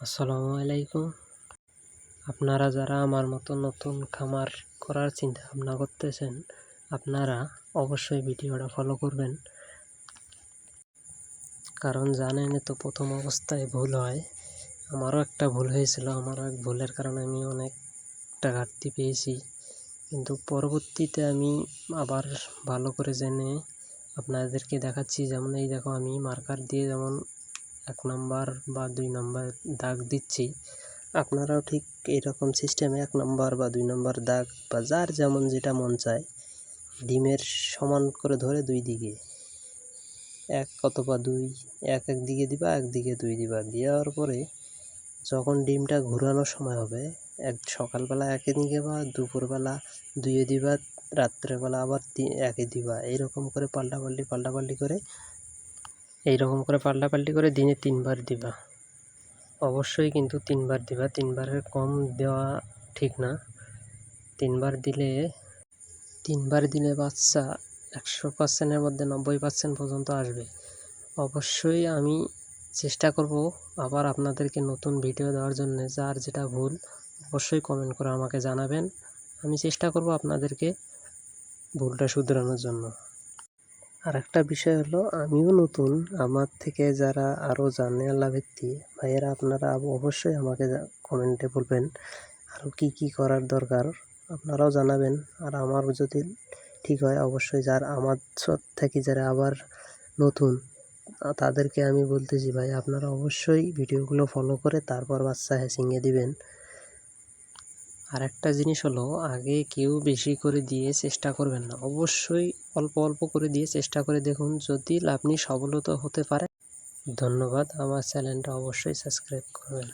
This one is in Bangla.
আসসালামু আলাইকুম। আপনারা যারা আমার মতো নতুন খামার করার চিন্তা ভাবনা করতেছেন, আপনারা অবশ্যই ভিডিওটা ফলো করবেন। কারণ জানেনই তো, প্রথম অবস্থায় ভুল হয়। আমারও একটা ভুল হয়েছিল। আমারও এক ভুলের কারণে আমি অনেকটা ঘাটতি পেয়েছি, কিন্তু পরবর্তীতে আমি আবার ভালো করে জেনে আপনাদেরকে দেখাচ্ছি। যেমন এই দেখো, আমি মার্কার দিয়ে যেমন 1 নাম্বার বা 2 নাম্বার দাগ দিচ্ছি, আপনারাও ঠিক এরকম সিস্টেমে 1 নাম্বার বা 2 নাম্বার দাগ বা যার যেমন যেটা মন চায় ডিমের সমান করে ধরে 2 দিকে 1 অথবা 2 এক দিকে দিবা, একদিকে 2 দিবা। দেওয়ার পরে যখন ডিমটা ঘোরানোর সময় হবে, সকালবেলা একে দিকে বা দুপুরবেলা 2 দিবা, রাত্রেবেলা আবার একে দিবা। এইরকম করে পাল্টাপাল্টি করে দিনে 3 বার দিবা। অবশ্যই কিন্তু 3 বার দিবা, 3 বারের কম দেওয়া ঠিক না। 3 বার দিলে বাচ্চা 100%-এর মধ্যে 90% পর্যন্ত আসবে। অবশ্যই আমি চেষ্টা করব আবার আপনাদেরকে নতুন ভিডিও দেওয়ার জন্য। যার যেটা ভুল অবশ্যই কমেন্ট করে আমাকে জানাবেন। আমি চেষ্টা করব আপনাদেরকে ভুলটা শুধরানোর জন্য। আর একটা বিষয় হলো, আমিও নতুন, আমার থেকে যারা আরও জানেওয়ালা ব্যক্তি ভাইয়েরা, আপনারা অবশ্যই আমাকে কমেন্টে বলবেন আরও কি করার দরকার, আপনারাও জানাবেন। আর আমার যদি ঠিক হয়, অবশ্যই আমার থেকে যারা আবার নতুন তাদেরকে আমি বলতেছি, ভাই আপনারা অবশ্যই ভিডিওগুলো ফলো করে তারপর বাচ্চা হ্যাচিংয়ে দিবেন। আর একটা জিনিস হলো, আগে কেউ বেশি করে দিয়ে চেষ্টা করবেন না। অবশ্যই অল্প অল্প করে দিয়ে চেষ্টা করে দেখুন, যদি আপনি সফলতা হতে পারে। ধন্যবাদ। আমার চ্যানেলটা অবশ্যই সাবস্ক্রাইব করবেন।